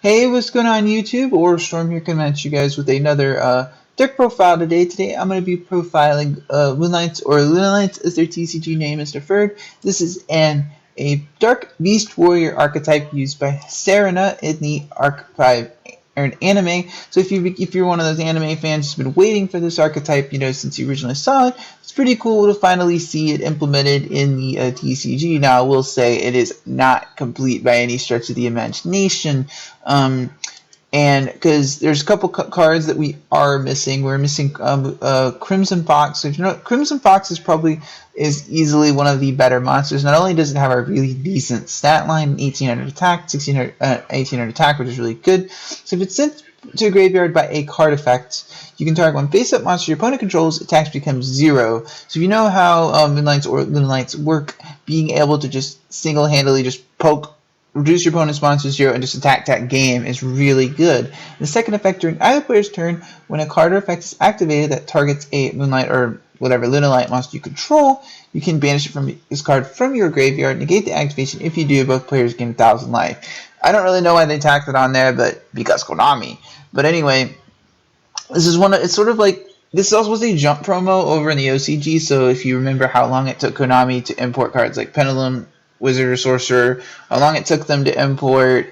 Hey, what's going on YouTube? Or Storm here coming at you guys with another deck profile today. Today I'm going to be profiling Moonlights, or Lunalights as their TCG name is deferred. This is a Dark Beast Warrior archetype used by Serena in the archetype or an anime. So if you're one of those anime fans who's been waiting for this archetype, since you originally saw it, it's pretty cool to finally see it implemented in the TCG. Now, I will say it is not complete by any stretch of the imagination. And because there's a couple cards that we are missing. We're missing Crimson Fox. So if you know, Crimson Fox is easily one of the better monsters. Not only does it have a really decent stat line, 1800 attack, 1800 attack, which is really good. So if it's sent to a graveyard by a card effect, you can target one face-up monster your opponent controls, attacks becomes 0. So if you know how Moonlights or Lunalights work, being able to just single-handedly just reduce your opponent's monster to 0 and just attack that game is really good. The second effect during either player's turn, when a card or effect is activated that targets a Moonlight or whatever Lunalight monster you control, you can banish it from this card from your graveyard, negate the activation. If you do, both players gain 1,000 life. I don't really know why they tacked it on there, but because Konami. But anyway, this is it's sort of like, this also was a jump promo over in the OCG, so if you remember how long it took Konami to import cards like Pendulum, Wizard or Sorcerer, how long it took them to import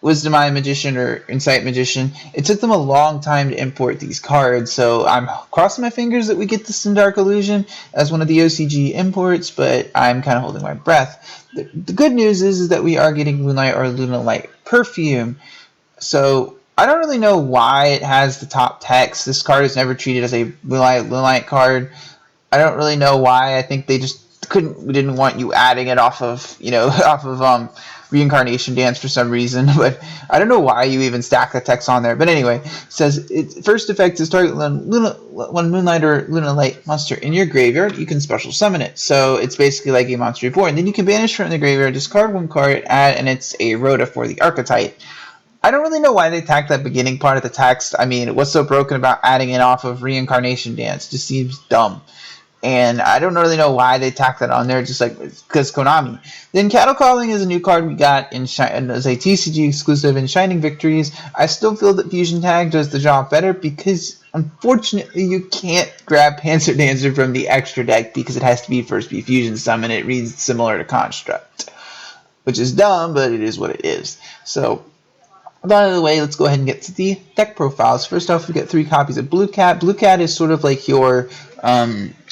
Wisdom Eye Magician or Insight Magician. It took them a long time to import these cards, so I'm crossing my fingers that we get this in Dark Illusion as one of the OCG imports, but I'm kind of holding my breath. The good news is that we are getting Moonlight or Lunalight Perfume. So I don't really know why it has the top text. This card is never treated as a Lunalight card. I don't really know why. I think they just didn't want you adding it off of Reincarnation Dance for some reason, but I don't know why you even stack the text on there. But anyway, it says its first effect is target one Moonlight or Lunalight monster in your graveyard. You can special summon it, so it's basically like a monster reborn. Then you can banish from the graveyard, discard one card, add, and it's a Rhoda for the archetype. I don't really know why they tacked that beginning part of the text. I mean, what's so broken about adding it off of Reincarnation Dance? It just seems dumb. And I don't really know why they tacked that on there, just like because Konami. Then Cattle Calling is a new card we got as a TCG exclusive in Shining Victories. I still feel that Fusion Tag does the job better because, unfortunately, you can't grab Panzer Dancer from the extra deck because it has to be first be Fusion Summon. It reads similar to Construct, which is dumb, but it is what it is. So, by the way, let's go ahead and get to the deck profiles. First off, we get 3 copies of Blue Cat. Blue Cat is sort of like your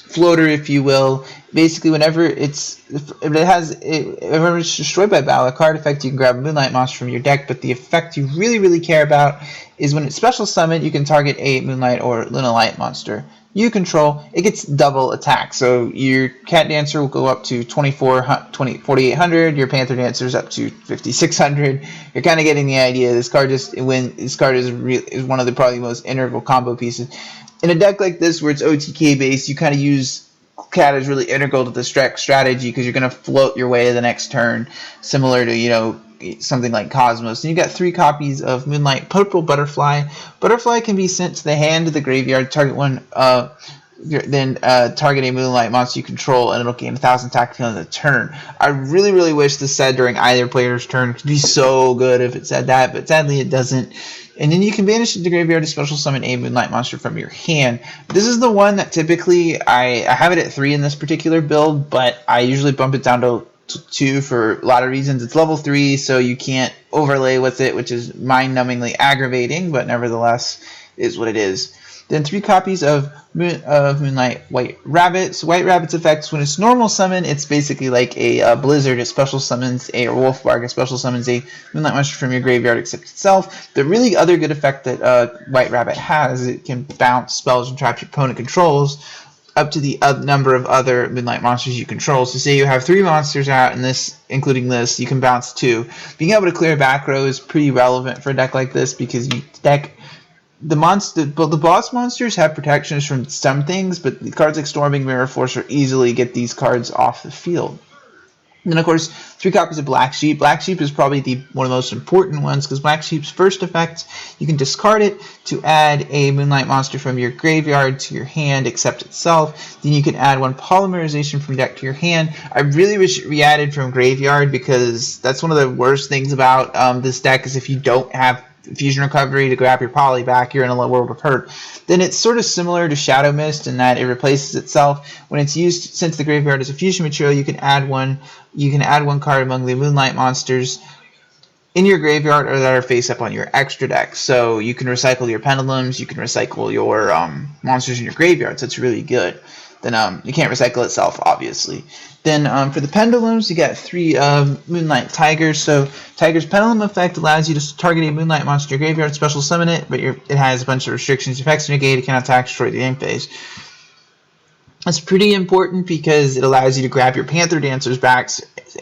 floater, if you will. Basically, whenever it's destroyed by battle, a card effect, you can grab a Moonlight monster from your deck, but the effect you really care about is when it's special summoned, you can target a Moonlight or Lunalight monster you control. It gets double attack, so your Cat Dancer will go up to 4,800, your Panther Dancer is up to 5,600. You're kind of getting the idea. This card is one of the probably most integral combo pieces. In a deck like this where it's OTK based, you kind of use Cat as really integral to the strategy because you're going to float your way to the next turn, similar to something like Cosmos. And you got 3 copies of Moonlight Purple Butterfly. Butterfly can be sent to the hand of the graveyard, target one, then target a Moonlight monster you control, and it'll gain 1,000 attack on the turn. I really wish this said during either player's turn. It could be so good if it said that, but sadly it doesn't. And then you can banish the graveyard to special summon a Moonlight monster from your hand. This is the one that typically I have it at 3 in this particular build, but I usually bump it down to 2 for a lot of reasons. It's level 3, so you can't overlay with it, which is mind-numbingly aggravating, but nevertheless is what it is. Then 3 copies of Moonlight White Rabbit. So White Rabbit's effects, when it's normal summon, it's basically like a Blizzard. It special summons a Wolfbark. It special summons a Moonlight monster from your graveyard except itself. The really other good effect that White Rabbit has, it can bounce spells and traps your opponent controls up to the number of other Moonlight monsters you control. So say you have 3 monsters out, and including this, you can bounce 2. Being able to clear back row is pretty relevant for a deck like this because the boss monsters have protections from some things, but the cards like Storming Mirror Force are easily get these cards off the field. And then, of course, 3 copies of Black Sheep. Black Sheep is probably one of the most important ones because Black Sheep's first effect, you can discard it to add a Moonlight monster from your graveyard to your hand except itself. Then you can add 1 polymerization from deck to your hand. I really wish it re-added from graveyard because that's one of the worst things about this deck is if you don't have Fusion Recovery to grab your poly back, you're in a world of hurt. Then it's sort of similar to Shadow Mist in that it replaces itself. When it's used since the graveyard is a fusion material, you can add one card among the Moonlight monsters in your graveyard or that are face up on your extra deck. So you can recycle your pendulums, you can recycle your monsters in your graveyard, so it's really good. Then you can't recycle itself, obviously. Then for the pendulums, you got 3 Moonlight Tigers. So Tiger's Pendulum effect allows you to target a Moonlight monster graveyard, special summon it, but it has a bunch of restrictions. Effects negate, it cannot attack, destroy the game phase. That's pretty important because it allows you to grab your Panther Dancers back,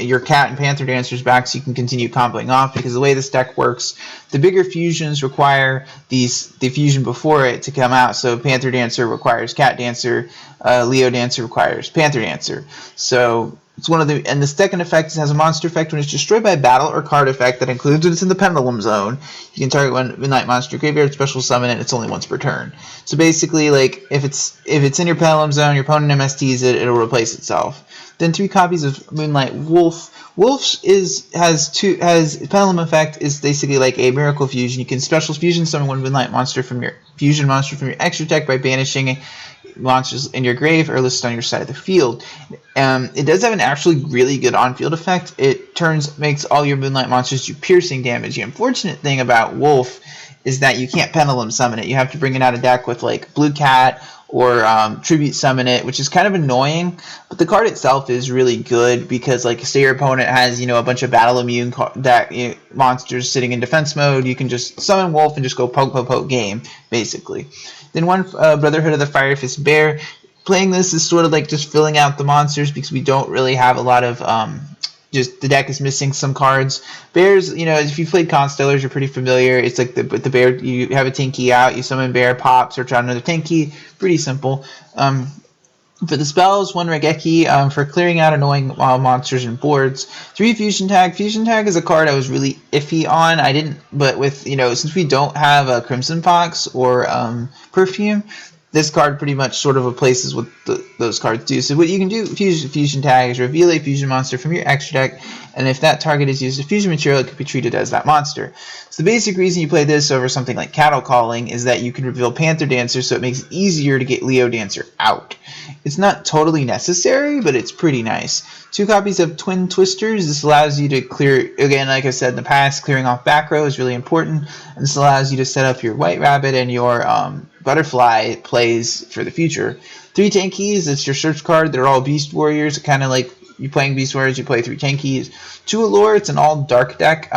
your Cat and Panther Dancers back, so you can continue comboing off. Because the way this deck works, the bigger fusions require the fusion before it to come out. So Panther Dancer requires Cat Dancer, Leo Dancer requires Panther Dancer. So it's one of the, and the second effect has a monster effect when it's destroyed by battle or card effect that includes when it's in the Pendulum Zone. You can target 1 Moonlight monster graveyard, special summon it. It's only once per turn. So basically, like if it's in your Pendulum Zone, your opponent MSTs it, it'll replace itself. Then 3 copies of Moonlight Wolf. Wolf has Pendulum effect is basically like a miracle fusion. You can special fusion summon 1 Moonlight monster from your extra deck by banishing monsters in your grave or listed on your side of the field. It does have an actually really good on-field effect. It makes all your Moonlight monsters do piercing damage. The unfortunate thing about Wolf is that you can't Pendulum summon it. You have to bring it out of deck with like Blue Cat or Tribute Summon it, which is kind of annoying. But the card itself is really good because, like, say your opponent has, a bunch of battle immune monsters sitting in defense mode, you can just summon Wolf and just go poke game, basically. Then 1 Brotherhood of the Fire Fist Bear. Playing this is sort of like just filling out the monsters because we don't really have a lot of just the deck is missing some cards. Bears, if you've played Constellars, you're pretty familiar. It's like the bear, you have a Tinky out, you summon bear, pop, search out another Tinky. Pretty simple. For the spells, 1 Regeki for clearing out annoying monsters and boards. 3 Fusion Tag. Fusion Tag is a card I was really iffy on. But with, since we don't have a Crimson Fox or Perfume, this card pretty much sort of replaces what those cards do. So what you can do, Fusion Tag, is reveal a fusion monster from your extra deck, and if that target is used as a fusion material, it could be treated as that monster. So the basic reason you play this over something like Cattle Calling is that you can reveal Panther Dancer, so it makes it easier to get Leo Dancer out. It's not totally necessary, but it's pretty nice. 2 copies of Twin Twisters. This allows you to clear, again, like I said in the past, clearing off back row is really important, and this allows you to set up your White Rabbit and your Butterfly plays for the future. 3 Tankies, it's your search card. They're all Beast Warriors, kind of like you playing Beast Warriors, you play 3 Tankies. 2 Allure, it's an all dark deck.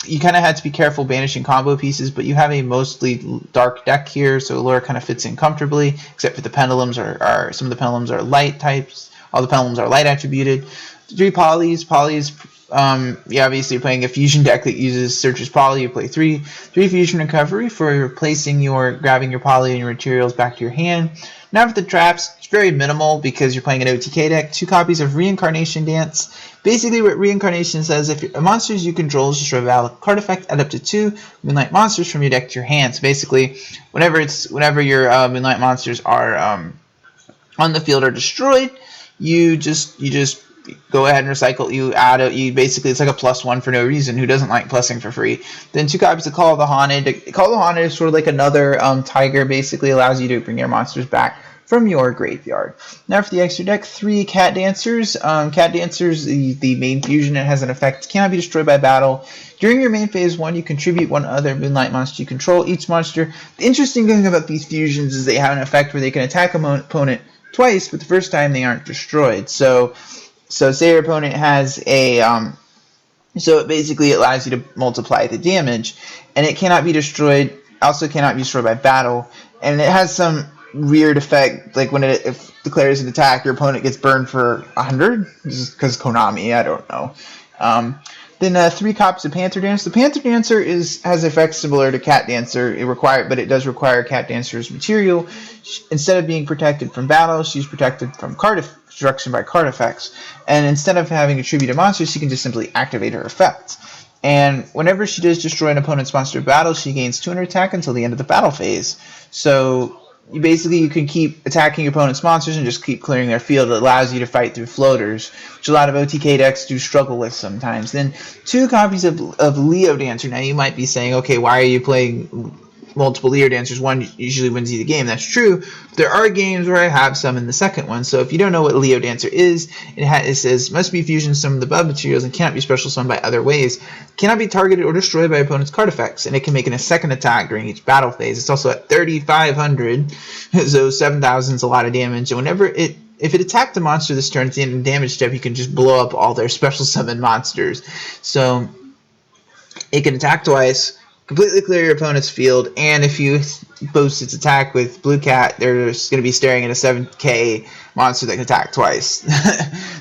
You kind of had to be careful banishing combo pieces, but you have a mostly dark deck here, so Allure kind of fits in comfortably, except for the pendulums some of the pendulums are light types. All the pendulums are light attributed. 3 Polys. Obviously you're playing a fusion deck that uses Searcher's Poly. You play 3 Fusion Recovery for replacing grabbing your poly and your materials back to your hand. Now for the traps, it's very minimal because you're playing an OTK deck. 2 copies of Reincarnation Dance. Basically what Reincarnation says, if a monsters you control is destroy a valid card effect, add up to 2 Moonlight monsters from your deck to your hand. So basically, whenever your Moonlight monsters are on the field or destroyed, you just go ahead and recycle. Basically, it's like a +1 for no reason. Who doesn't like plussing for free? Then 2 copies of Call of the Haunted. Call of the Haunted is sort of like another tiger. Basically, allows you to bring your monsters back from your graveyard. Now for the extra deck, 3 Cat Dancers. Cat Dancers, the main fusion, it has an effect. Cannot be destroyed by battle. During your main phase 1, you contribute 1 other Moonlight monster you control. Each monster. The interesting thing about these fusions is they have an effect where they can attack an opponent twice, but the first time they aren't destroyed. So say your opponent has a, so it basically allows you to multiply the damage, and it cannot be destroyed, also cannot be destroyed by battle, and it has some weird effect, like when it declares an attack, your opponent gets burned for 100, just because Konami, I don't know. Then 3 copies of Panther Dancer. The Panther Dancer has effects similar to Cat Dancer, but it does require Cat Dancer's material. Instead of being protected from battle, she's protected from destruction by card effects. And instead of having a tribute to monsters, she can just simply activate her effects. And whenever she does destroy an opponent's monster battle, she gains 200 attack until the end of the battle phase. So you can keep attacking your opponent's monsters and just keep clearing their field. It allows you to fight through floaters, which a lot of OTK decks do struggle with sometimes. Then 2 copies of Leo Dancer. Now you might be saying, okay, why are you playing multiple Leo Dancers? One usually wins you the game. That's true. There are games where I have some in the second one. So if you don't know what Leo Dancer is, it says must be fusion some of the above materials and cannot be special summoned by other ways. Cannot be targeted or destroyed by opponent's card effects, and it can make a second attack during each battle phase. It's also at 3,500, so 7,000 is a lot of damage. And if it attacked a monster this turn at the end of the damage step, you can just blow up all their special summon monsters. So it can attack twice, completely clear your opponent's field, and if you boost its attack with Blue Cat, they're just going to be staring at a 7k monster that can attack twice.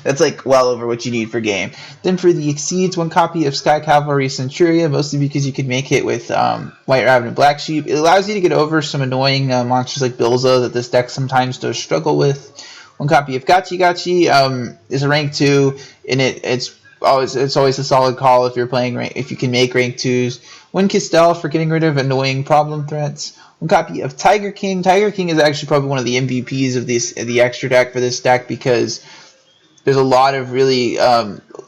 That's like well over what you need per game. Then for the Exceeds, 1 copy of Sky Cavalry Centuria, mostly because you can make it with White Rabbit and Black Sheep. It allows you to get over some annoying monsters like Bilzo that this deck sometimes does struggle with. 1 copy of Gachi Gachi is a rank 2, and it's always a solid call if you're playing if you can make rank 2s. 1 Kistel for getting rid of annoying problem threats. 1 copy of Tiger King. Tiger King is actually probably one of the MVPs of the extra deck for this deck, because there's a lot of really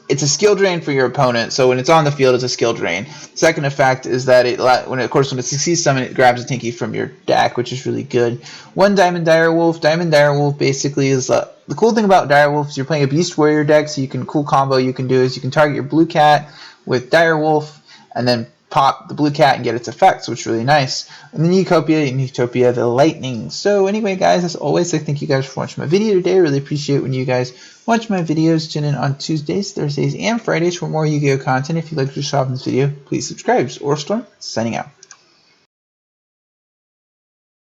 it's a skill drain for your opponent. So when it's on the field, it's a skill drain. Second effect is that when it succeeds summon, it grabs a Tinky from your deck, which is really good. 1 Diamond Direwolf. Diamond Direwolf basically is the cool thing about Direwolf is you're playing a Beast Warrior deck, so cool combo you can do is you can target your Blue Cat with Direwolf and then pop the Blue Cat and get its effects, which is really nice. And then Utopia the Lightning. So anyway, guys, as always, I thank you guys for watching my video today. I really appreciate when you guys watch my videos. Tune in on Tuesdays, Thursdays, and Fridays for more Yu-Gi-Oh content. If you'd like to shop in this video, please subscribe. Or Storm, signing out.